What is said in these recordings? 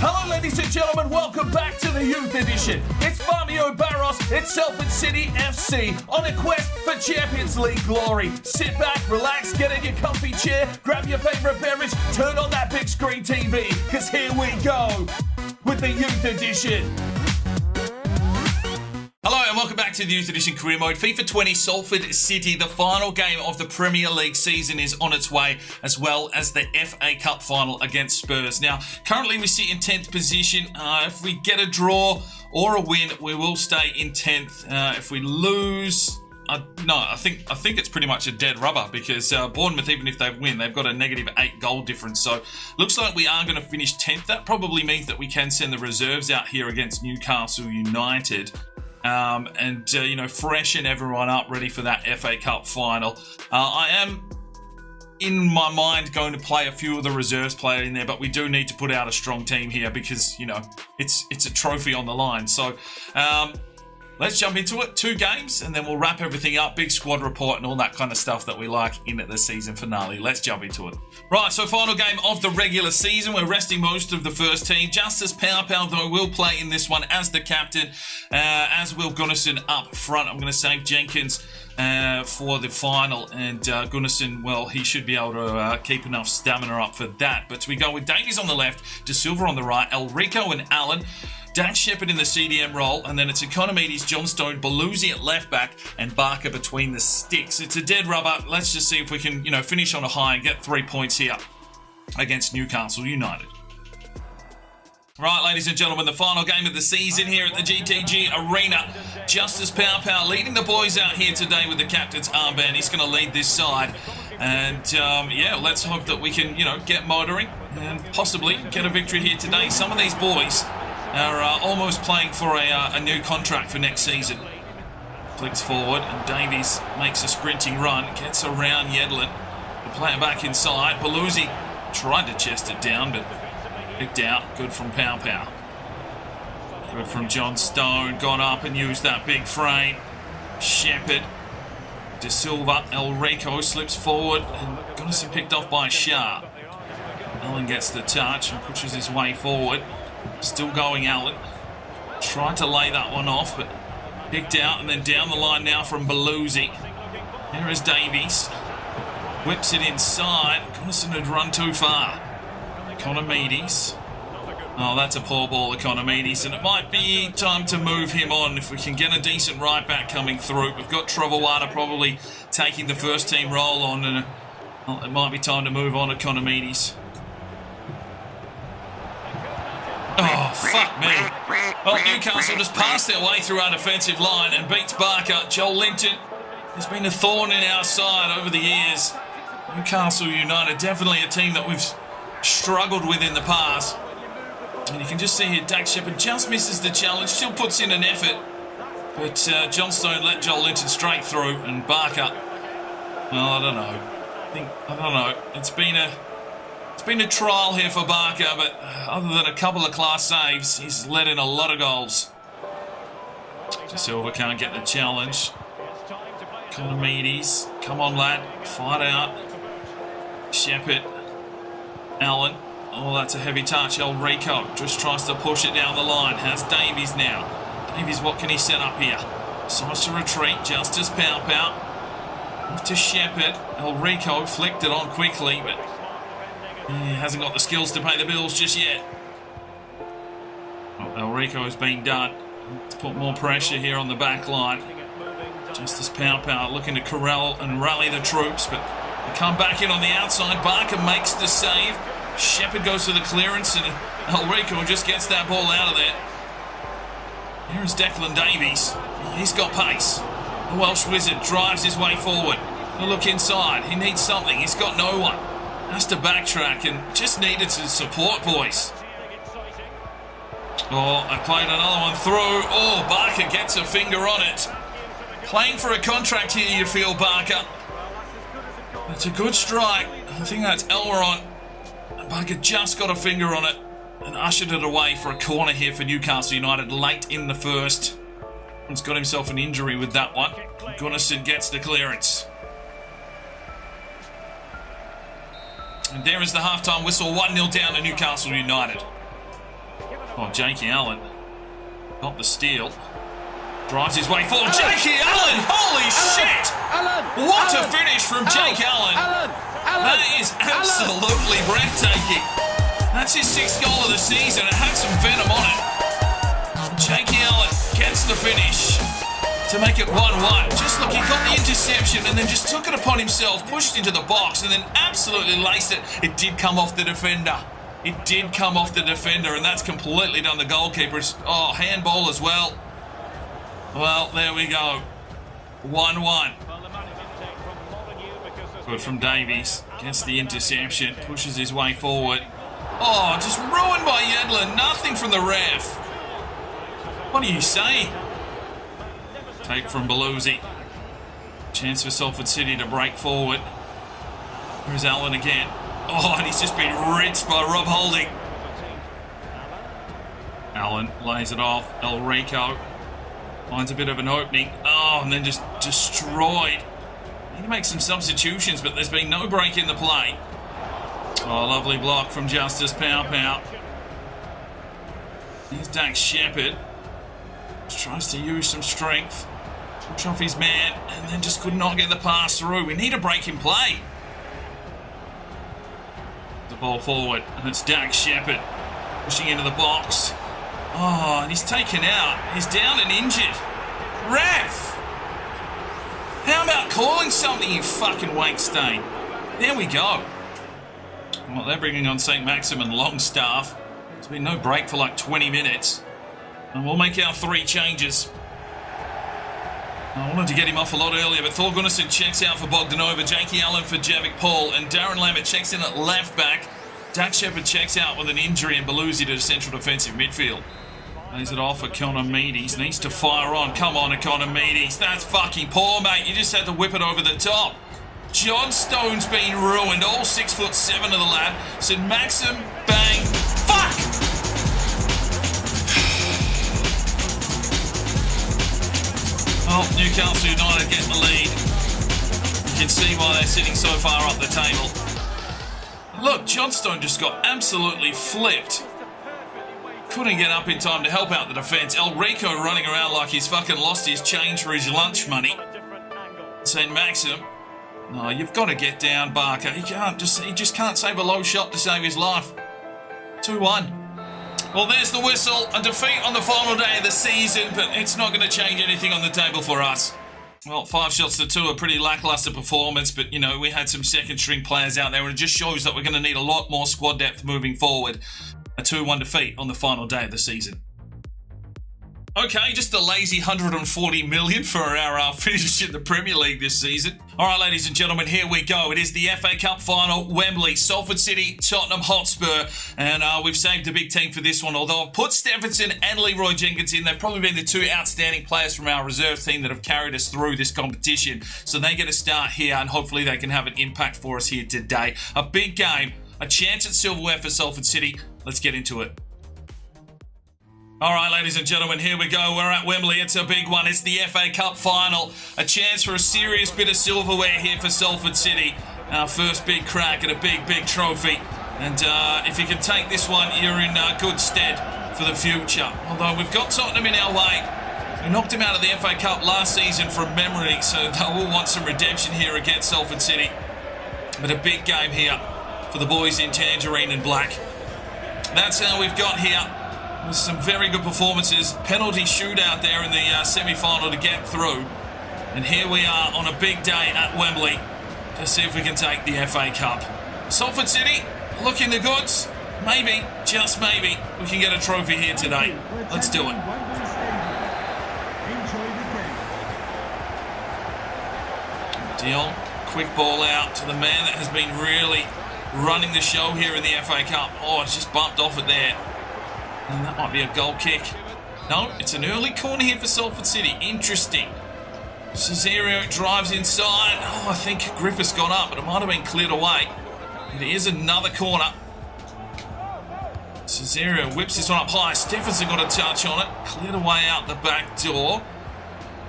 Hello ladies and gentlemen, welcome back to the Youth Edition. It's Fabio Barros, it's Salford City FC on a quest for Champions League glory. Sit back, relax, get in your comfy chair, grab your favourite beverage, turn on that big screen TV, because here we go with the Youth Edition. Hello and welcome back to the Youth Edition Career Mode. FIFA 20 Salford City, the final game of the Premier League season is on its way, as well as the FA Cup final against Spurs. Now, currently we sit in 10th position. If we get a draw or a win, we will stay in 10th. If we lose, I think it's pretty much a dead rubber, because Bournemouth, even if they win, they've got a -8 goal difference. So looks like we are going to finish 10th. That probably means that we can send the reserves out here against Newcastle United. Freshen everyone up, ready for that FA Cup final. I am, in my mind, going to play a few of the reserves player in there, but we do need to put out a strong team here because, it's a trophy on the line. So, let's jump into it. 2 games, and then we'll wrap everything up. Big squad report and all that kind of stuff that we like in at the season finale. Let's jump into it. Right, so final game of the regular season. We're resting most of the first team. AdioszPL, though, will play in this one as the captain, as will Gunnarsson up front. I'm going to save Jenkins for the final, and Gunnarsson, well, he should be able to keep enough stamina up for that. But we go with Davies on the left, De Silva on the right, El Rico and Allen, Dan Shepherd in the CDM role, and then it's Economides, Johnstone, Belusi at left back, and Barker between the sticks. It's a dead rubber. Let's just see if we can, finish on a high and get 3 points here against Newcastle United. Right, ladies and gentlemen, the final game of the season here at the GTG Arena. AdioszPL leading the boys out here today with the captain's armband. He's going to lead this side. And, let's hope that we can, get motoring and possibly get a victory here today. Some of these boys are almost playing for a new contract for next season. Flicks forward, and Davies makes a sprinting run, gets around Yedlin. The player back inside. Belusi tried to chest it down, but picked out. Good from Pow. Good from John Stone. Gone up and used that big frame. Shepherd. De Silva. El Rico slips forward, and Gunnarsson picked off by Shah. Allen gets the touch and pushes his way forward. Still going, Allen. Tried to lay that one off, but picked out, and then down the line now from Belusi. Here is Davies. Whips it inside. Gunnarsson had run too far. Economides. Oh, that's a poor ball, Economides, and it might be time to move him on if we can get a decent right back coming through. We've got Trovawada probably taking the first team role on, and it might be time to move on, Economides. Oh, fuck me. Well, Newcastle just passed their way through our defensive line and beats Barker. Joel Linton has been a thorn in our side over the years. Newcastle United, definitely a team that we've struggled with in the past. And you can just see here, Dax Shepherd just misses the challenge, still puts in an effort. But Johnstone let Joel Linton straight through, and Barker, well, I don't know. It's been a trial here for Barker, but other than a couple of class saves, he's let in a lot of goals. De Silva can't get the challenge. Economides, come on lad, fight out. Shepherd, Allen, oh that's a heavy touch. El Rico just tries to push it down the line. Has Davies now. Davies, what can he set up here? Decides to retreat, AdioszPL. Off to Shepherd. El Rico flicked it on quickly, but he hasn't got the skills to pay the bills just yet. Well, El Rico has been done. Let's put more pressure here on the back line. AdioszPL looking to corral and rally the troops, but they come back in on the outside. Barker makes the save. Shepherd goes to the clearance, and El Rico just gets that ball out of there. Here is Declan Davies. He's got pace. The Welsh Wizard drives his way forward. He'll look inside. He needs something. He's got no one. Has to backtrack and just needed some support, boys. Oh, I played another one through. Oh, Barker gets a finger on it. Playing for a contract here, you feel, Barker. It's a good strike. I think that's Elron. Barker just got a finger on it and ushered it away for a corner here for Newcastle United late in the first. He's got himself an injury with that one. Gunnarsson gets the clearance. And there is the halftime whistle, 1-0 down to Newcastle United. Oh, Jakey Allen got the steal. Drives his way forward. Jakey Allen! Holy shit! What a finish from Jake Allen. That is absolutely breathtaking. That's his 6th goal of the season. It had some venom on it. Jakey Allen gets the finish to make it 1-1. Just look, he got the interception and then just took it upon himself, pushed into the box, and then absolutely laced it. It did come off the defender. It did come off the defender, and that's completely done the goalkeeper. Oh, handball as well. Well, there we go. 1-1. Good from Davies. Gets the interception. Pushes his way forward. Oh, just ruined by Yedlin. Nothing from the ref. What do you say? Take from Belusi. Chance for Salford City to break forward. There's Allen again. Oh, and he's just been rinsed by Rob Holding. Allen lays it off. El Rico finds a bit of an opening. Oh, and then just destroyed. He makes some substitutions, but there's been no break in the play. Oh, lovely block from Justice Pow Pow. Here's Dax Shepherd. Just tries to use some strength. Push off his man, and then just could not get the pass through. We need a break in play. The ball forward, and it's Dax Shepherd pushing into the box. Oh, and he's taken out. He's down and injured. Ref! How about calling something, you fucking wank stain? There we go. Well, they're bringing on St. Maxim and Longstaff. There's been no break for like 20 minutes. And we'll make our 3 changes. I wanted to get him off a lot earlier, but Thor Gunnarsson checks out for Bogdanova, Jakey Allen for Javik Paul, and Darren Lambert checks in at left back. Dax Shepherd checks out with an injury, and Belusi to the central defensive midfield. Lays it off for Economides. Needs to fire on. Come on, Economides. That's fucking poor, mate. You just had to whip it over the top. John Stone's been ruined. All 6'7" of the lad. St. Maxim, bang. Fuck! Oh, Newcastle United getting the lead. You can see why they're sitting so far up the table. Look, Johnstone just got absolutely flipped. Couldn't get up in time to help out the defence. El Rico running around like he's fucking lost his change for his lunch money. St. Maxim. No, you've got to get down, Barker. He just can't save a low shot to save his life. 2-1. Well, there's the whistle. A defeat on the final day of the season, but it's not going to change anything on the table for us. Well, 5 shots to 2, a pretty lacklustre performance, but, you know, we had some second-string players out there, and it just shows that we're going to need a lot more squad depth moving forward. A 2-1 defeat on the final day of the season. Okay, just a lazy 140 million for our finish in the Premier League this season. All right, ladies and gentlemen, here we go. It is the FA Cup final, Wembley, Salford City, Tottenham Hotspur, and we've saved a big team for this one. Although I've put Stephenson and Leroy Jenkins in, they've probably been the 2 outstanding players from our reserve team that have carried us through this competition. So they get a start here, and hopefully they can have an impact for us here today. A big game, a chance at silverware for Salford City. Let's get into it. All right, ladies and gentlemen, here we go. We're at Wembley. It's a big one. It's the FA Cup final. A chance for a serious bit of silverware here for Salford City. Our first big crack at a big, big trophy. And if you can take this one, you're in good stead for the future. Although we've got Tottenham in our way. We knocked him out of the FA Cup last season from memory, so they will want some redemption here against Salford City. But a big game here for the boys in tangerine and black. That's how we've got here. With some very good performances. Penalty shootout there in the semi-final to get through. And here we are on a big day at Wembley to see if we can take the FA Cup. Salford City looking the goods. Maybe, just maybe, we can get a trophy here today. Let's do it. Dion, quick ball out to the man that has been really running the show here in the FA Cup. Oh, it's just bumped off it there. And that might be a goal kick. No, it's an early corner here for Salford City. Interesting. Cesario drives inside. Oh, I think Griffiths got up, but it might have been cleared away. It is another corner. Cesario whips this one up high. Stephenson got a touch on it. Cleared away out the back door.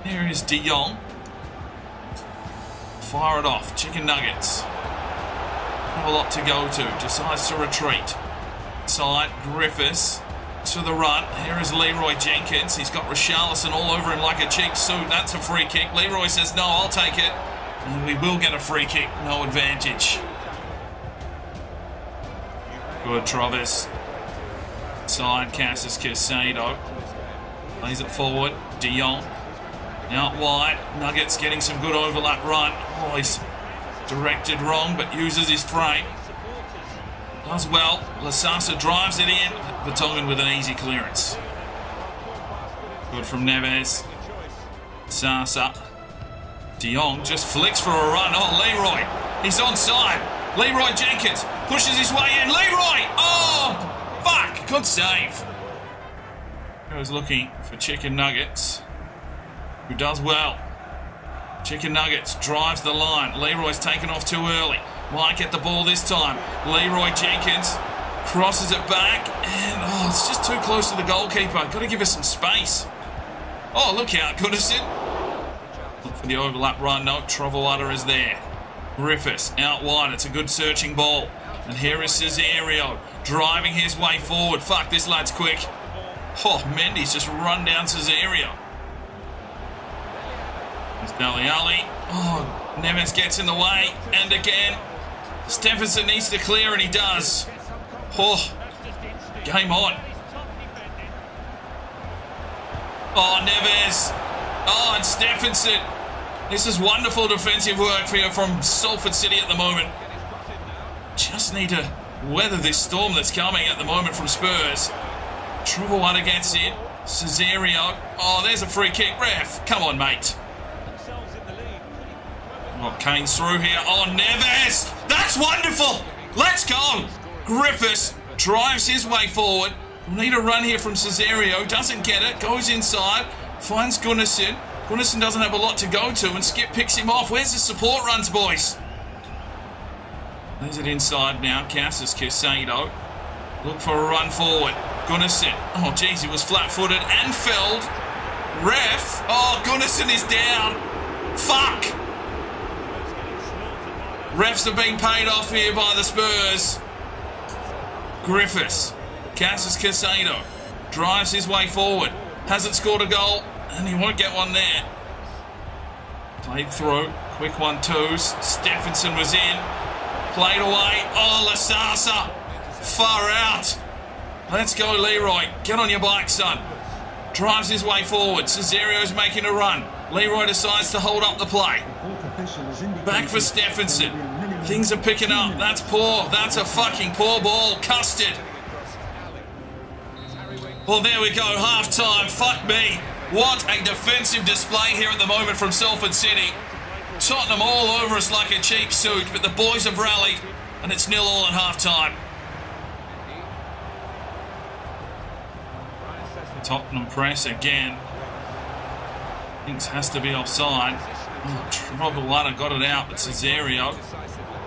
Here is De Jong. Fire it off. Chicken nuggets. Have a lot to go to. Decides to retreat. Side, Griffiths. to the run. Here is Leroy Jenkins. He's got Richarlison all over him like a cheap suit. That's a free kick. Leroy says, no, I'll take it. And we will get a free kick. No advantage. Good, Travis. Side, Cassis Casado. Plays it forward. De Jong. Out wide. Nuggets getting some good overlap run. Oh, he's directed wrong, but uses his frame. Does well. Lasasa drives it in. Vertonghen with an easy clearance. Good from Neves. Sasa. De Jong just flicks for a run. Oh, Leroy. He's onside. Leroy Jenkins pushes his way in. Leroy! Oh! Fuck! Good save. Goes looking for Chicken Nuggets, who does well. Chicken Nuggets drives the line. Leroy's taken off too early. Might get the ball this time. Leroy Jenkins crosses it back, and oh, it's just too close to the goalkeeper. Got to give us some space. Oh, look out, Goodison. Look for the overlap run. No, Trovoada is there. Griffiths out wide. It's a good searching ball. And here is Cesario driving his way forward. Fuck, this lad's quick. Oh, Mendy's just run down Cesario. There's Dele Alli. Oh, Neves gets in the way. And again, Stephenson needs to clear, and he does. Oh, game on. Oh, Neves. Oh, and Stephenson. This is wonderful defensive work for you from Salford City at the moment. Just need to weather this storm that's coming at the moment from Spurs. Trovoada gets in. Cesario. Oh, there's a free kick. Ref, come on, mate. Oh, Kane's through here. Oh, Neves. That's wonderful. Let's go. Griffiths drives his way forward. We'll need a run here from Cesario. Doesn't get it. Goes inside. Finds Gunnarsson. Gunnarsson doesn't have a lot to go to, and Skip picks him off. Where's the support runs, boys? There's it inside now. Cassis Casado. Look for a run forward. Gunnarsson. Oh, geez, he was flat-footed and felled. Ref. Oh, Gunnarsson is down. Fuck. Refs are being paid off here by the Spurs. Griffiths. Cassis Casado drives his way forward. Hasn't scored a goal, and he won't get one there. Played through. Quick 1-2s. Stephenson was in. Played away. Oh, Lasasa. Far out. Let's go, Leroy. Get on your bike, son. Drives his way forward. Cesario's making a run. Leroy decides to hold up the play. Back for Stephenson. Things are picking up. That's poor. That's a fucking poor ball. Custard. Well, there we go. Half-time. Fuck me. What a defensive display here at the moment from Salford City. Tottenham all over us like a cheap suit, but the boys have rallied, and it's 0-0 at half-time. Tottenham press again. Thinks has to be offside. Oh, Trovoada got it out, but Cesario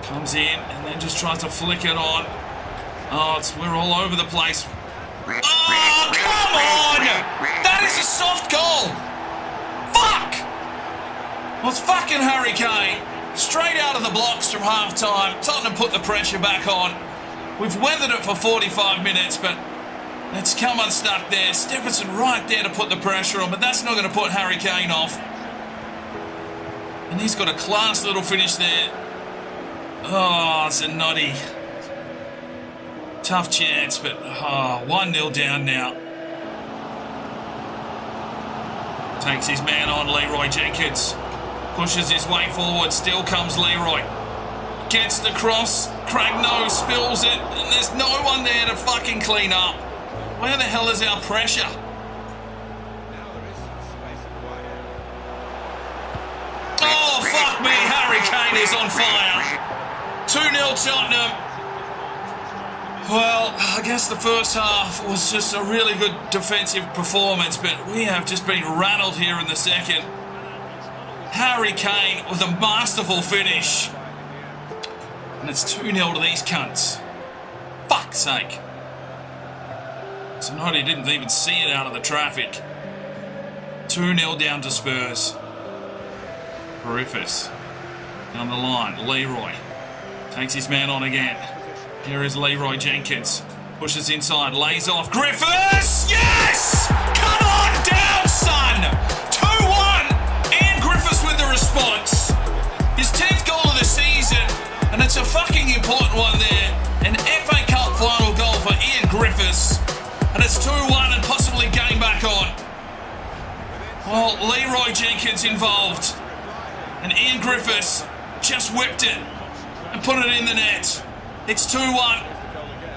comes in and then just tries to flick it on. Oh, we're all over the place. Oh, come on! That is a soft goal! Fuck! Well, it's fucking Harry Kane. Straight out of the blocks from half-time. Tottenham put the pressure back on. We've weathered it for 45 minutes, but it's come unstuck there. Stephenson right there to put the pressure on, but that's not going to put Harry Kane off. And he's got a class little finish there. Oh, Zanotti. Tough chance, but 1-0 down now. Takes his man on, Leroy Jenkins. Pushes his way forward, still comes Leroy. Gets the cross, Cragno spills it, and there's no one there to fucking clean up. Where the hell is our pressure? Oh, fuck me, Harry Kane is on fire. 2-0 Tottenham. Well, I guess the first half was just a really good defensive performance, but we have just been rattled here in the second. Harry Kane with a masterful finish. And it's 2-0 to these cunts. Fuck's sake. Zanotti didn't even see it out of the traffic. 2-0 down to Spurs. Griffiths down the line. Leroy takes his man on again. Here is Leroy Jenkins. Pushes inside, lays off. Griffiths! Yes! Come on down, son! 2-1. Ian Griffiths with the response. His 10th goal of the season, and it's a fucking important one there. An FA Cup final goal for Ian Griffiths. And it's 2-1 and possibly game back on. Well, Leroy Jenkins involved. And Ian Griffiths just whipped it and put it in the net. It's 2-1.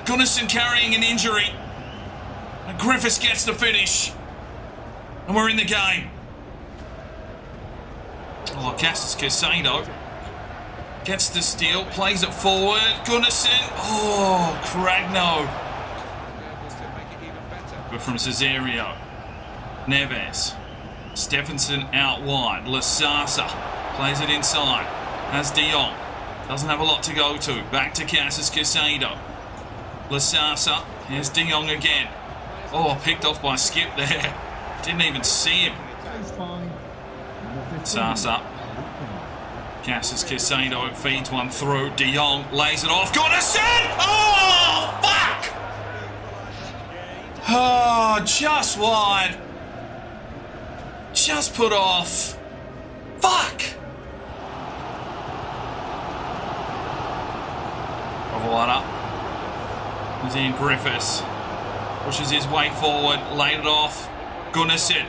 Gunnarsson carrying an injury. And Griffiths gets the finish. And we're in the game. Oh, Cassius Casado gets the steal, plays it forward. Gunnarsson. Oh, Cragno. But from Cesario. Neves. Stephenson out wide. Lasasa plays it inside. Has De Jong. Doesn't have a lot to go to. Back to Cassius Casado. Lasasa. Here's De Jong again. Oh, picked off by Skip there. Didn't even see him. Sasa. Cassius Casado feeds one through. De Jong lays it off. Gunnarsson! Oh, fuck! Oh, just wide. Just put off. Fuck! Bravada. There's Ian Griffiths. Pushes his way forward. Laid it off. Gunnarsson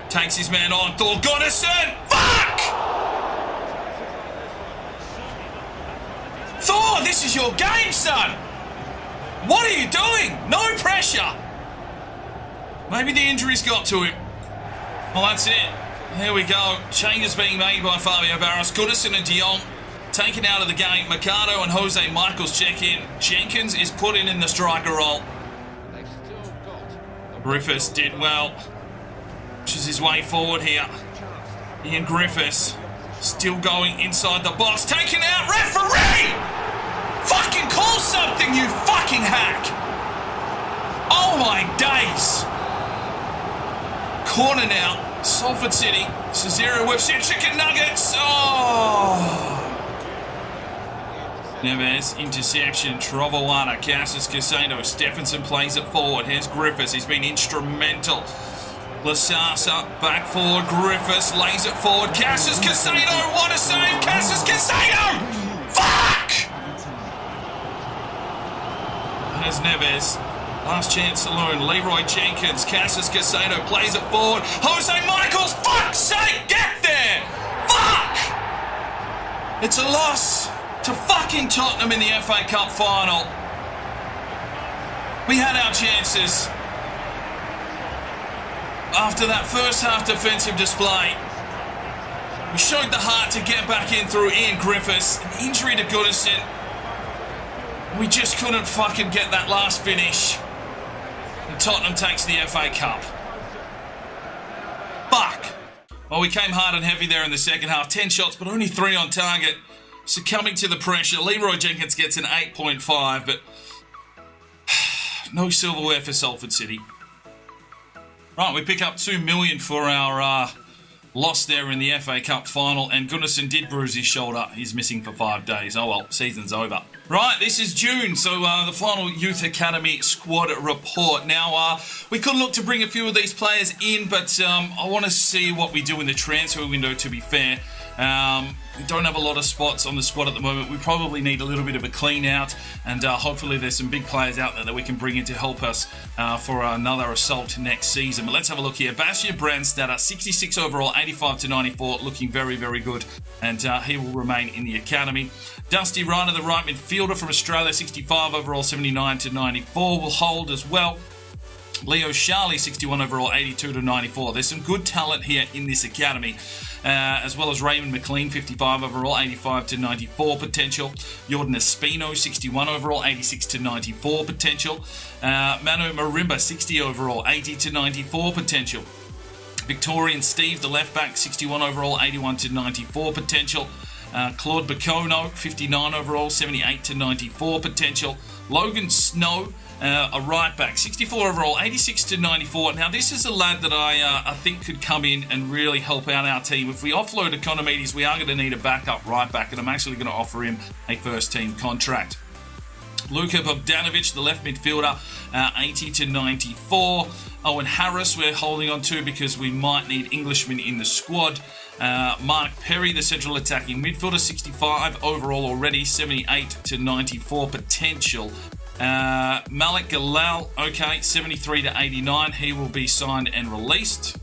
takes his man on. Thor Gunnarsson! Fuck! Thor, this is your game, son! What are you doing? No pressure! Maybe the injuries got to him. Well, that's it. Here we go. Changes being made by Fabio Barros. Gunnarsson and De Jong taken out of the game. Mercado and Jose Michaels check in. Jenkins is put in the striker role. Griffiths did well. Pushes his way forward here. Ian Griffiths still going inside the box. Taken out. Referee! Fucking call something, you fucking hack! Oh my days! Corner now. Salford City. Cesario whips in. Chicken nuggets. Oh! Neves, interception. Trovoada, Cassius Casado. Stephenson plays it forward. Here's Griffiths. He's been instrumental. Lasasa, back forward. Griffiths lays it forward. Cassius Casado. What a save! Cassius Casado! Fuck! There's Neves. Last chance saloon. Leroy Jenkins. Cassius Casado plays it forward. Jose Michaels. Fuck's sake! Get there! Fuck! It's a loss to fucking Tottenham in the FA Cup final. We had our chances. After that first half defensive display, we showed the heart to get back in through Ian Griffiths. An injury to Gunnarsson. We just couldn't fucking get that last finish. And Tottenham takes the FA Cup. Fuck. Well, we came hard and heavy there in the second half. 10 shots, but only 3 on target. Succumbing to the pressure. Leroy Jenkins gets an 8.5, but no silverware for Salford City. Right, we pick up $2 million for our loss there in the FA Cup final, and Gunnarsson did bruise his shoulder. He's missing for 5 days. Oh well, season's over. Right, this is June, so the final Youth Academy squad report. Now, we could look to bring a few of these players in, but I want to see what we do in the transfer window, to be fair. We don't have a lot of spots on the squad at the moment. We probably need a little bit of a clean out, and hopefully there's some big players out there that we can bring in to help us for another assault next season. But let's have a look here. Bashir Brandstatter, 66 overall, 85 to 94, looking very, very good, and he will remain in the academy. Dusty Riner, the right midfielder from Australia, 65 overall, 79 to 94, will hold as well. Leo Charlie, 61 overall, 82 to 94. There's some good talent here in this academy, as well as Raymond Mclean, 55 overall, 85 to 94 potential. Jordan Espino, 61 overall, 86 to 94 potential. Manu Marimba, 60 overall, 80 to 94 potential. Victorian Steve, the left back, 61 overall, 81 to 94 potential. Claude Bacono, 59 overall, 78 to 94 potential. Logan Snow, a right back, 64 overall, 86 to 94. Now, this is a lad that I think could come in and really help out our team. If we offload Economides, we are going to need a backup right back, and I'm actually going to offer him a first team contract. Luka Bogdanovic, the left midfielder, 80 to 94. Owen Harris we're holding on to because we might need Englishmen in the squad. Mark Perry, the central attacking midfielder, 65 overall already, 78 to 94 potential. Malik Galal, okay, 73 to 89. He will be signed and released.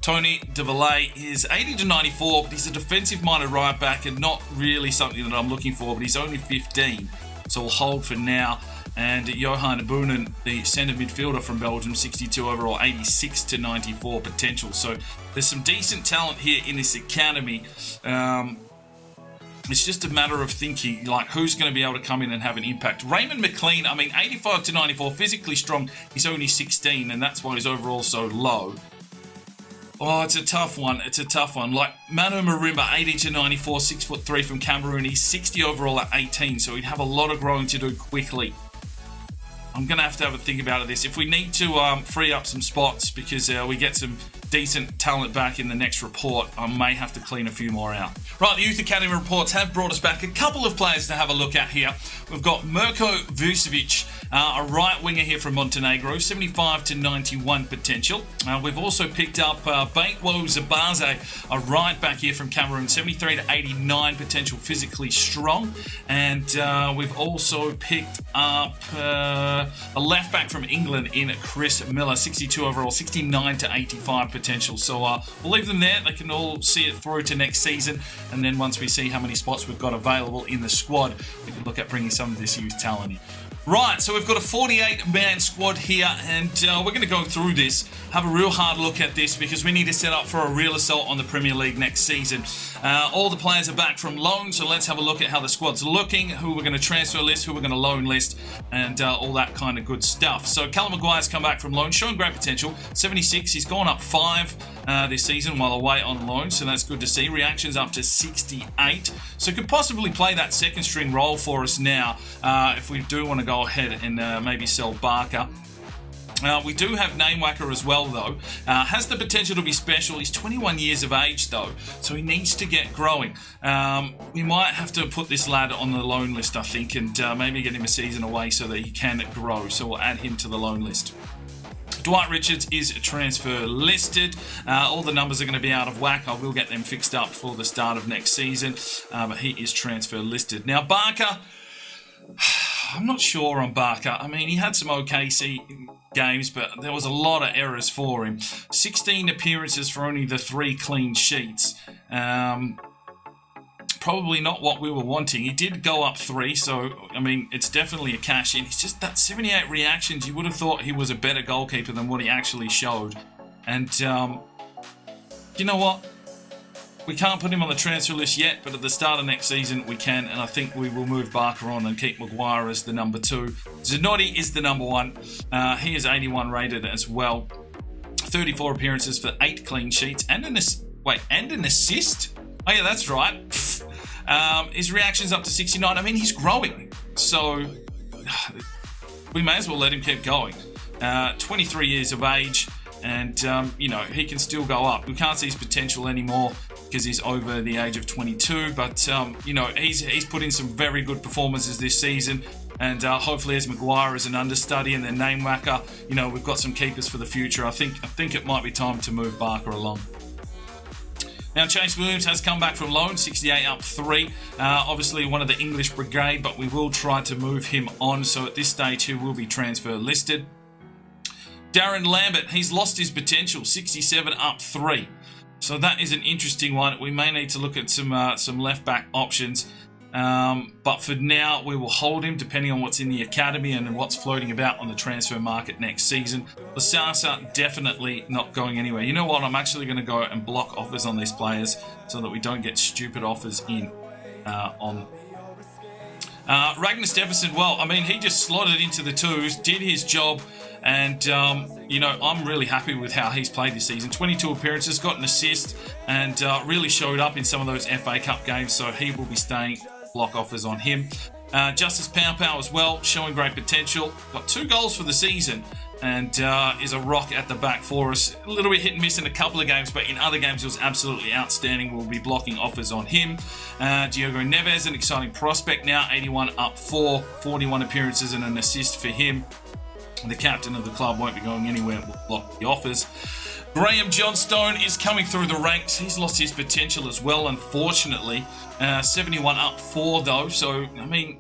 Tony DeVillay is 80 to 94, but he's a defensive-minded right back and not really something that I'm looking for, but he's only 15, so we'll hold for now. And Johan Boonen, the centre midfielder from Belgium, 62 overall, 86 to 94 potential. So there's some decent talent here in this academy. It's just a matter of thinking, like, who's going to be able to come in and have an impact. Raymond Mclean, I mean, 85 to 94, physically strong. He's only 16, and that's why he's overall so low. Oh, it's a tough one. It's a tough one. Like Manu Marimba, 80 to 94, 6'3" from Cameroon. He's 60 overall at 18, so he'd have a lot of growing to do quickly. I'm going to have a think about this. If we need to free up some spots because we get some decent talent back in the next report, I may have to clean a few more out. Right, the Youth Academy reports have brought us back a couple of players to have a look at here. We've got Mirko Vucevic, a right winger here from Montenegro, 75 to 91 potential. We've also picked up Bankwo Zabaze, a right back here from Cameroon, 73 to 89 potential, physically strong. And we've also picked up a left back from England in Chris Miller, 62 overall, 69 to 85 potential. So we'll leave them there. They can all see it through to next season. And then once we see how many spots we've got available in the squad, we can look at bringing some of this youth talent in. Right, so we've got a 48-man squad here, and we're going to go through this, have a real hard look at this, because we need to set up for a real assault on the Premier League next season. All the players are back from loan, so let's have a look at how the squad's looking, who we're going to transfer list, who we're going to loan list, and all that kind of good stuff. So Callum Maguire's come back from loan, showing great potential, 76. He's gone up 5 this season while away on loan, so that's good to see. Reactions up to 68, so could possibly play that second string role for us now if we do want to go ahead and maybe sell Barker. We do have Namewacker as well, though. Has the potential to be special. He's 21 years of age, though, so he needs to get growing. We might have to put this lad on the loan list, I think, and maybe get him a season away so that he can grow. So we'll add him to the loan list. Dwight Richards is transfer listed. All the numbers are going to be out of whack. I will get them fixed up for the start of next season, but he is transfer listed. Now, Barker, I'm not sure on Barker. I mean, he had some okay games, but there was a lot of errors for him. 16 appearances for only the 3 clean sheets. Probably not what we were wanting. He did go up 3, so, I mean, it's definitely a cash in. It's just that 78 reactions, you would have thought he was a better goalkeeper than what he actually showed. And, you know what? We can't put him on the transfer list yet, but at the start of next season we can, and I think we will move Barker on and keep Maguire as the number 2. Zanotti is the number 1. He is 81 rated as well. 34 appearances for 8 clean sheets and an assist. Oh yeah, that's right. His reaction's up to 69. I mean, he's growing, so we may as well let him keep going. 23 years of age, and you know, he can still go up. We can't see his potential anymore because he's over the age of 22, but you know, he's put in some very good performances this season, and hopefully as Maguire is an understudy and then Namewacker, you know, we've got some keepers for the future. I think it might be time to move Barker along. Now, Chase Williams has come back from loan, 68 up 3. Obviously one of the English brigade, but we will try to move him on, so at this stage he will be transfer listed. Darren Lambert, he's lost his potential, 67 up 3. So that is an interesting one. We may need to look at some left-back options. But for now, we will hold him depending on what's in the academy and what's floating about on the transfer market next season. Lasasa definitely not going anywhere. You know what? I'm actually going to go and block offers on these players so that we don't get stupid offers in on. Ragnar Steffensen, well, I mean, he just slotted into the 2s, did his job, and, you know, I'm really happy with how he's played this season. 22 appearances, got an assist, and really showed up in some of those FA Cup games, so he will be staying. Block offers on him. Justice Pow as well, showing great potential. Got 2 goals for the season and is a rock at the back for us. A little bit hit and miss in a couple of games, but in other games it was absolutely outstanding. We'll be blocking offers on him. Diogo Neves, an exciting prospect now, 81 up 4, 41 appearances and an assist for him. The captain of the club won't be going anywhere. We'll block the offers. Graham Johnstone is coming through the ranks. He's lost his potential as well, unfortunately. 71 up 4 though, so I mean,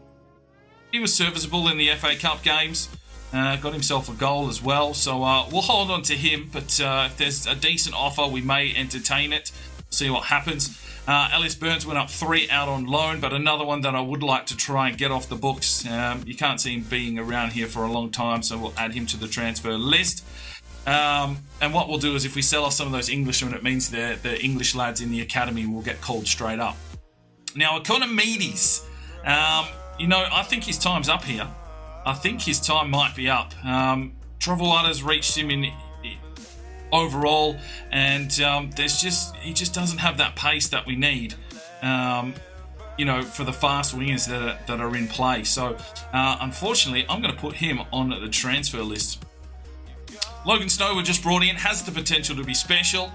he was serviceable in the FA Cup games. Got himself a goal as well, so we'll hold on to him, but if there's a decent offer, we may entertain it. See what happens. Ellis Burns went up 3 out on loan, but another one that I would like to try and get off the books. You can't see him being around here for a long time, so we'll add him to the transfer list. And what we'll do is if we sell off some of those Englishmen, it means the English lads in the academy will get called straight up. Now, Economides, I think his time's up here. I think his time might be up. Trovoada's reached him in overall, and he just doesn't have that pace that we need. For the fast wingers that are in play. So, unfortunately, I'm going to put him on the transfer list. Logan Snow, we just brought in, has the potential to be special.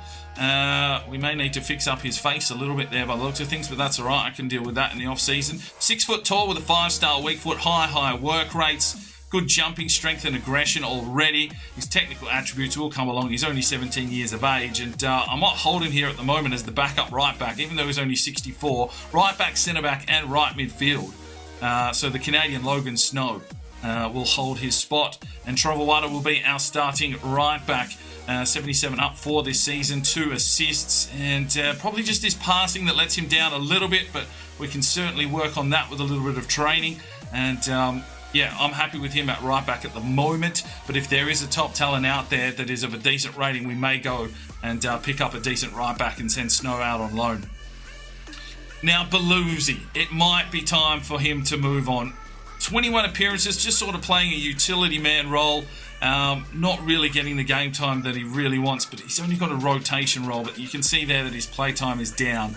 We may need to fix up his face a little bit there by the looks of things, but that's all right. I can deal with that in the off-season. 6 foot tall with a 5-star weak foot, high work rates, good jumping strength and aggression already. His technical attributes will come along. He's only 17 years of age, and I might hold him here at the moment as the backup right back, even though he's only 64. Right back, centre back, and right midfield. So the Canadian Logan Snow will hold his spot, and Trovoada will be our starting right back. 77 up 4 this season, 2 assists, and probably just his passing that lets him down a little bit, but we can certainly work on that with a little bit of training. And I'm happy with him at right back at the moment, but if there is a top talent out there that is of a decent rating, we may go and pick up a decent right back and send Snow out on loan. Now, Belusi, it might be time for him to move on. 21 appearances, just sort of playing a utility man role, not really getting the game time that he really wants, but he's only got a rotation role, but you can see there that his play time is down.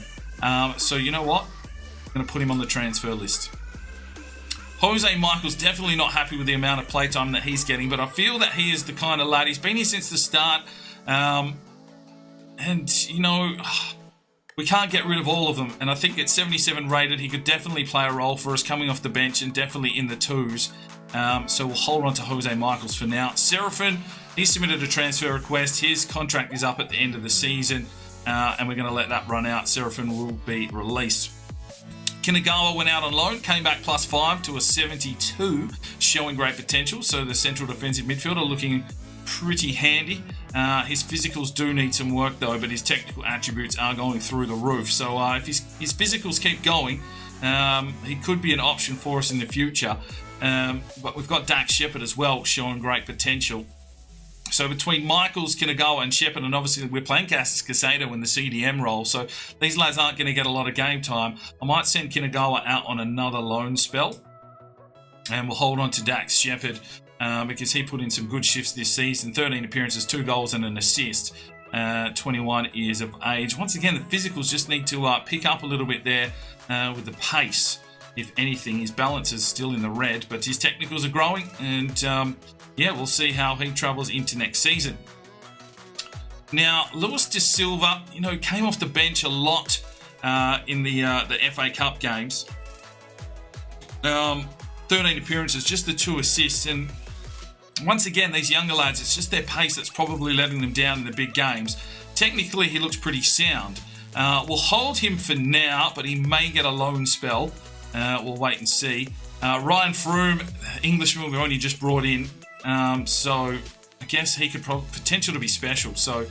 So you know what? I'm going to put him on the transfer list. Jose Michael's definitely not happy with the amount of play time that he's getting, but I feel that he is the kind of lad, he's been here since the start, we can't get rid of all of them, and I think at 77 rated, he could definitely play a role for us coming off the bench and definitely in the 2s. So we'll hold on to Jose Michaels for now. Seraphin, he submitted a transfer request. His contract is up at the end of the season, and we're going to let that run out. Seraphin will be released. Kinagawa went out on loan, came back +5 to a 72, showing great potential. So the central defensive midfielder looking pretty handy. His physicals do need some work though, but his technical attributes are going through the roof. So if his physicals keep going, he could be an option for us in the future. But we've got Dax Shepherd as well, showing great potential. So between Michaels, Kinagawa and Shepherd, and obviously we're playing Cassis Casado in the CDM role, so these lads aren't going to get a lot of game time. I might send Kinagawa out on another loan spell, and we'll hold on to Dax Shepherd because he put in some good shifts this season. 13 appearances, 2 goals and an assist. 21 years of age. Once again, the physicals just need to pick up a little bit there with the pace. If anything, his balance is still in the red, but his technicals are growing, and we'll see how he travels into next season. Now, Luis de Silva, came off the bench a lot in the FA Cup games. 13 appearances, just the 2 assists, and once again, these younger lads, it's just their pace that's probably letting them down in the big games. Technically, he looks pretty sound. We'll hold him for now, but he may get a loan spell. We'll wait and see. Ryan Froome, Englishman, we only just brought in. So I guess he could potential to be special. So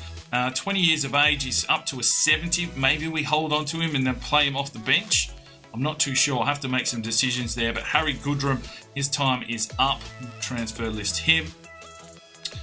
20 years of age, he's up to a 70. Maybe we hold on to him and then play him off the bench. I'm not too sure. I'll have to make some decisions there. But Harry Goodrum, his time is up. Transfer list him.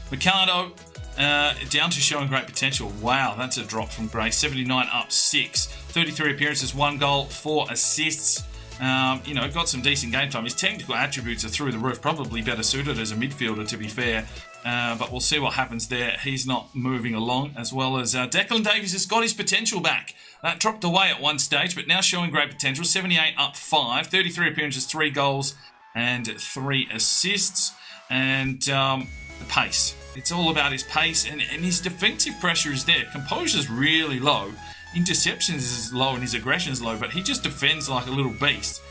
Ricardo, down to showing great potential. Wow, that's a drop from grace. 79 up 6. 33 appearances, 1 goal, 4 assists. You know, got some decent game time. His technical attributes are through the roof. Probably better suited as a midfielder, to be fair. But we'll see what happens there. He's not moving along, as well as Declan Davies has got his potential back. That dropped away at one stage, but now showing great potential. 78 up 5, 33 appearances, 3 goals and 3 assists. And the pace. It's all about his pace, and his defensive pressure is there. Composure's really low. Interceptions is low and his aggression is low, but he just defends like a little beast.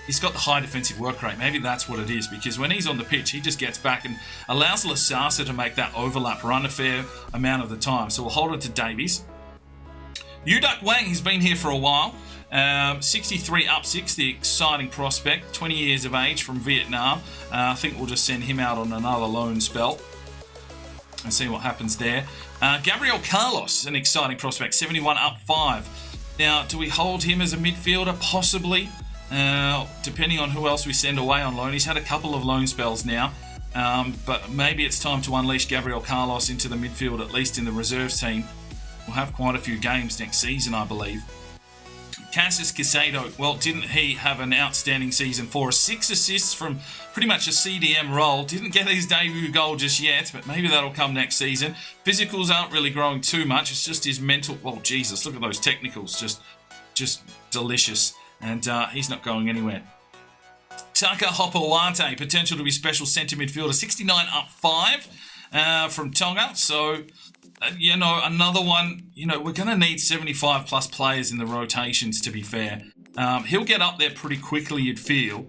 He's got the high defensive work rate. Maybe that's what it is, because when he's on the pitch, he just gets back and allows Lasasa to make that overlap run a fair amount of the time. So we'll hold it to Davies. Yudak Wang has been here for a while. 63 up 6, the exciting prospect. 20 years of age from Vietnam. I think we'll just send him out on another loan spell and see what happens there. Gabriel Carlos, an exciting prospect. 71 up 5. Now, do we hold him as a midfielder? Possibly. Depending on who else we send away on loan. He's had a couple of loan spells now. But maybe it's time to unleash Gabriel Carlos into the midfield, at least in the reserves team. We'll have quite a few games next season, I believe. Cassius Casado, well, didn't he have an outstanding season for us? 6 assists from pretty much a CDM role. Didn't get his debut goal just yet, but maybe that'll come next season. Physicals aren't really growing too much. It's just his mental... Well, Jesus, look at those technicals. Just delicious. And he's not going anywhere. Taka Hopawate, potential to be special centre midfielder. 69 up 5 from Tonga. So... you know, another one, you know, we're going to need 75 plus players in the rotations, to be fair. He'll get up there pretty quickly, you'd feel,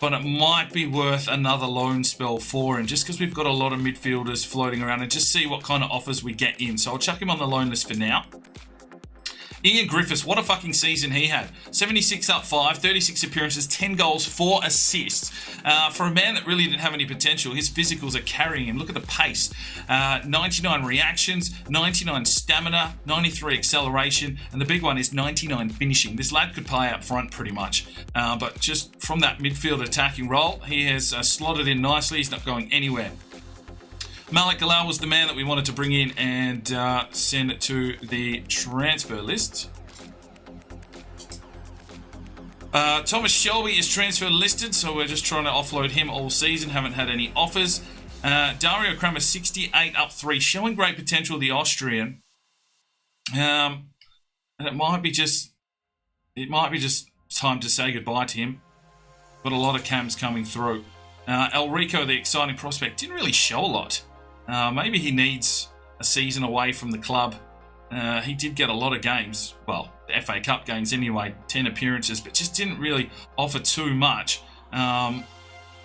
but it might be worth another loan spell for him, just because we've got a lot of midfielders floating around, and just see what kind of offers we get in. So I'll chuck him on the loan list for now. Ian Griffiths, what a fucking season he had. 76 up 5, 36 appearances, 10 goals, 4 assists. For a man that really didn't have any potential, his physicals are carrying him. Look at the pace. 99 reactions, 99 stamina, 93 acceleration, and the big one is 99 finishing. This lad could play up front pretty much. But just from that midfield attacking role, he has slotted in nicely. He's not going anywhere. Malik Galal was the man that we wanted to bring in and send it to the transfer list. Thomas Shelby is transfer listed, so we're just trying to offload him all season. Haven't had any offers. Dario Kramer, 68 up 3, showing great potential, the Austrian. And it might be just time to say goodbye to him. Got a lot of cams coming through. El Rico, the exciting prospect, didn't really show a lot. Maybe he needs a season away from the club. He did get a lot of games, well, the FA Cup games anyway, 10 appearances, but just didn't really offer too much.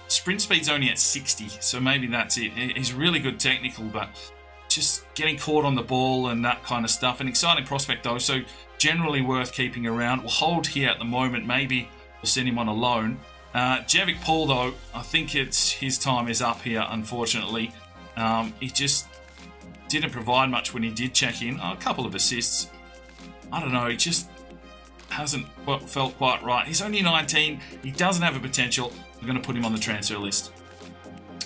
Sprint speed's only at 60, so maybe that's it. He's really good technical, but just getting caught on the ball and that kind of stuff. An exciting prospect though, so generally worth keeping around. We'll hold here at the moment. Maybe we'll send him on a loan. Javik Paul though, I think his time is up here, unfortunately. He just didn't provide much when he did check in. A couple of assists. I don't know, he just hasn't felt quite right. He's only 19. He doesn't have a potential. We're going to put him on the transfer list.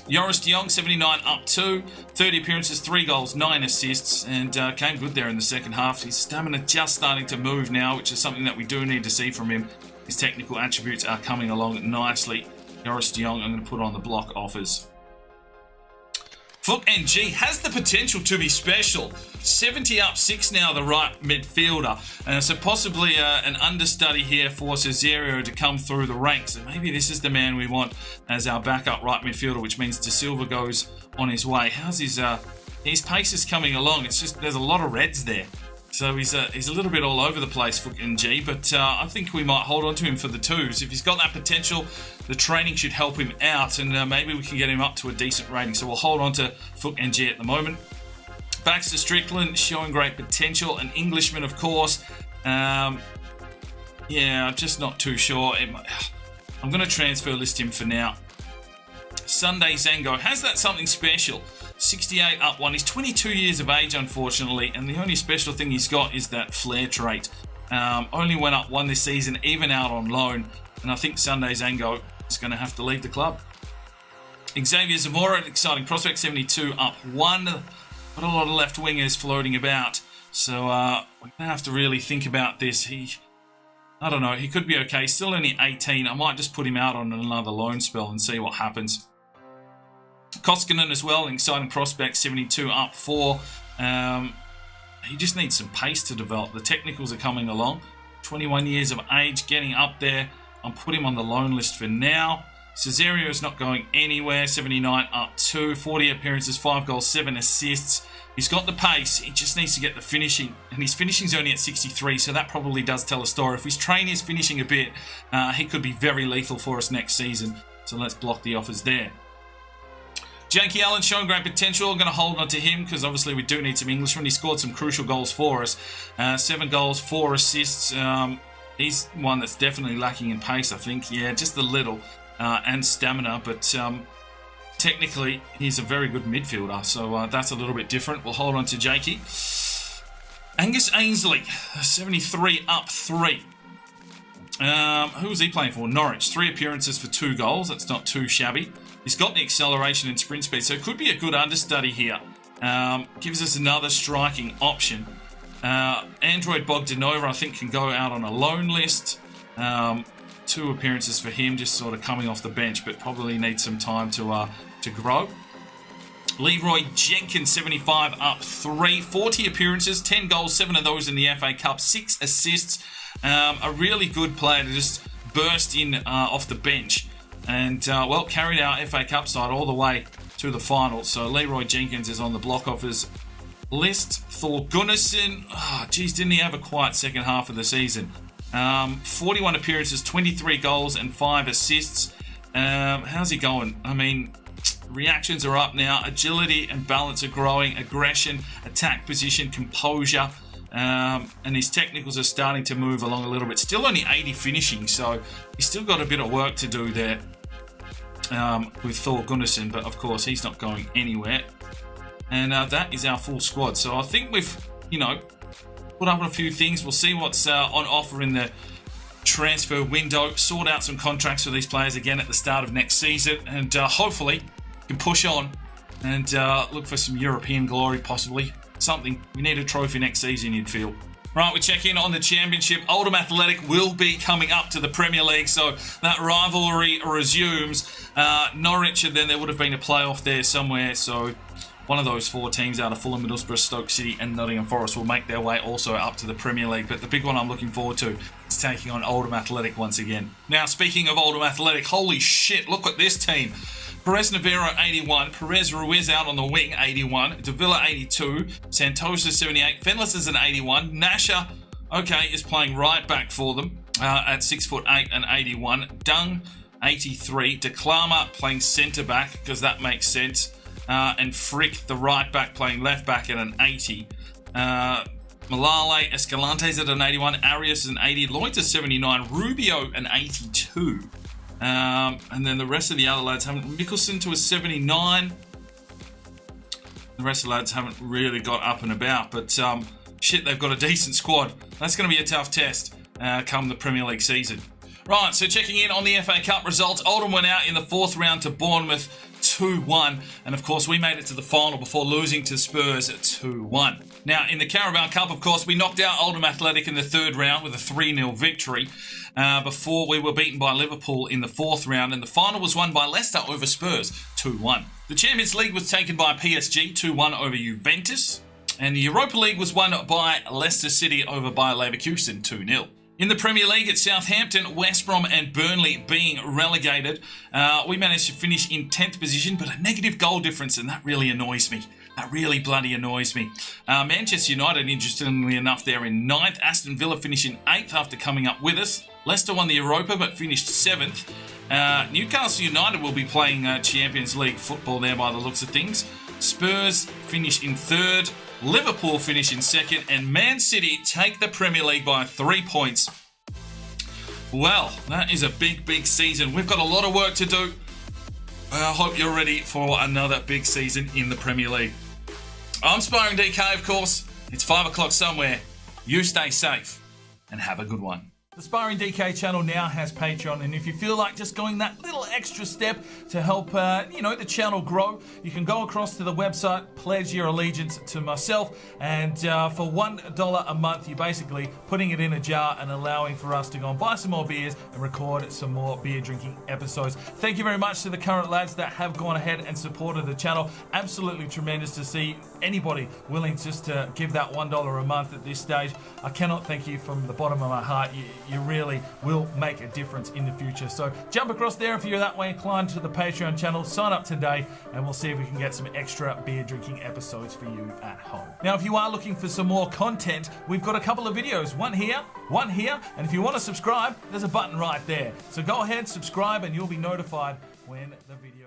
Joris de Jong, 79 up 2. 30 appearances, 3 goals, 9 assists, and came good there in the second half. His stamina just starting to move now, which is something that we do need to see from him. His technical attributes are coming along nicely. Joris de Jong, I'm going to put on the block offers. Fook NG has the potential to be special. 70 up 6 now, the right midfielder. So possibly an understudy here for Cesario to come through the ranks. And maybe this is the man we want as our backup right midfielder, which means De Silva goes on his way. How's his pace is coming along? It's just there's a lot of reds there. So he's a little bit all over the place, Fook NG, but I think we might hold on to him for the twos. If he's got that potential, the training should help him out, and maybe we can get him up to a decent rating. So we'll hold on to Fook NG at the moment. Baxter Strickland showing great potential. An Englishman, of course. Yeah, I'm just not too sure. I'm going to transfer list him for now. Sunday Zango has that something special. 68 up 1. He's 22 years of age, unfortunately, and the only special thing he's got is that flair trait. Only went up 1 this season, even out on loan, and I think Sunday Zango is going to have to leave the club. Xavier Zamora, an exciting prospect, 72 up 1. Got a lot of left wingers floating about, so we're going to have to really think about this. I don't know. He could be okay. Still only 18. I might just put him out on another loan spell and see what happens. Koskinen as well, an exciting prospect, 72 up 4. He just needs some pace to develop. The technicals are coming along. 21 years of age, getting up there. I'll put him on the loan list for now. Cesario is not going anywhere. 79 up 2. 40 appearances, 5 goals, 7 assists. He's got the pace. He just needs to get the finishing. And his finishing's only at 63, so that probably does tell a story. If we train his finishing a bit, he could be very lethal for us next season. So let's block the offers there. Jakey Allen showing great potential. I'm going to hold on to him because obviously we do need some Englishmen. He scored some crucial goals for us. 7 goals, 4 assists. He's one that's definitely lacking in pace, I think. Yeah, just a little. And stamina, but technically he's a very good midfielder, so that's a little bit different. We'll hold on to Jakey. Angus Ainsley, 73 up 3. Who was he playing for? Norwich. 3 appearances for 2 goals. That's not too shabby. He's got the acceleration and sprint speed, so it could be a good understudy here. Gives us another striking option. Android Bogdanova, I think, can go out on a loan list. 2 appearances for him, just sort of coming off the bench, but probably needs some time to grow. Leroy Jenkins, 75 up 3. 40 appearances, 10 goals, 7 of those in the FA Cup, 6 assists. A really good player to just burst in off the bench. And, well, carried our FA Cup side all the way to the final. So Leroy Jenkins is on the block offers list. Thor Gunnarsson, geez, didn't he have a quiet second half of the season? 41 appearances, 23 goals and 5 assists. How's he going? I mean, reactions are up now. Agility and balance are growing. Aggression, attack position, composure. And his technicals are starting to move along a little bit. Still only 80 finishing, so he's still got a bit of work to do there with Thor Gunnarsson. But, of course, he's not going anywhere. And that is our full squad. So I think we've, put up a few things. We'll see what's on offer in the transfer window. Sort out some contracts for these players again at the start of next season. And hopefully can push on and look for some European glory, possibly. Something. We need a trophy next season, you'd feel. Right, we check in on the championship. Oldham Athletic will be coming up to the Premier League, so that rivalry resumes. Norwich, and then there would have been a playoff there somewhere, so one of those 4 teams out of Fulham, Middlesbrough, Stoke City and Nottingham Forest will make their way also up to the Premier League. But the big one I'm looking forward to is taking on Oldham Athletic once again. Now, speaking of Oldham Athletic, holy shit, look at this team. Perez Navarro, 81. Perez Ruiz out on the wing, 81. Davila, 82. Santosa, 78. Fenless is an 81. Nasher, okay, is playing right back for them at 6'8" and 81. Dung, 83. Declama playing centre back because that makes sense. And Freq, the right back, playing left back at an 80. Malale Escalante's at an 81. Arias is an 80. Lloyd's a 79. Rubio an 82. And then the rest of the other lads haven't. Mickelson to a 79. The rest of the lads haven't really got up and about. But shit, they've got a decent squad. That's going to be a tough test come the Premier League season. Right, so checking in on the FA Cup results. Oldham went out in the 4th round to Bournemouth 2-1. And, of course, we made it to the final before losing to Spurs at 2-1. Now, in the Carabao Cup, of course, we knocked out Oldham Athletic in the 3rd round with a 3-0 victory before we were beaten by Liverpool in the 4th round. And the final was won by Leicester over Spurs 2-1. The Champions League was taken by PSG 2-1 over Juventus. And the Europa League was won by Leicester City over Bayer Leverkusen 2-0. In the Premier League, it's Southampton, West Brom and Burnley being relegated. We managed to finish in 10th position, but a negative goal difference, and that really annoys me. That really bloody annoys me. Manchester United, interestingly enough, they're in 9th. Aston Villa finishing 8th after coming up with us. Leicester won the Europa, but finished 7th. Newcastle United will be playing Champions League football there by the looks of things. Spurs finish in 3rd. Liverpool finish in 2nd, and Man City take the Premier League by 3 points. Well, that is a big, big season. We've got a lot of work to do. I hope you're ready for another big season in the Premier League. I'm Sparring DK, of course. It's 5 o'clock somewhere. You stay safe and have a good one. The Sparring DK channel now has Patreon, and if you feel like just going that little extra step to help, the channel grow, you can go across to the website, pledge your allegiance to myself, and for $1 a month, you're basically putting it in a jar and allowing for us to go and buy some more beers and record some more beer drinking episodes. Thank you very much to the current lads that have gone ahead and supported the channel. Absolutely tremendous to see anybody willing just to give that $1 a month at this stage. I cannot thank you from the bottom of my heart. You really will make a difference in the future. So jump across there if you're that way inclined to the Patreon channel. Sign up today and we'll see if we can get some extra beer drinking episodes for you at home. Now, if you are looking for some more content, we've got a couple of videos. One here, and if you want to subscribe, there's a button right there. So go ahead, subscribe, and you'll be notified when the video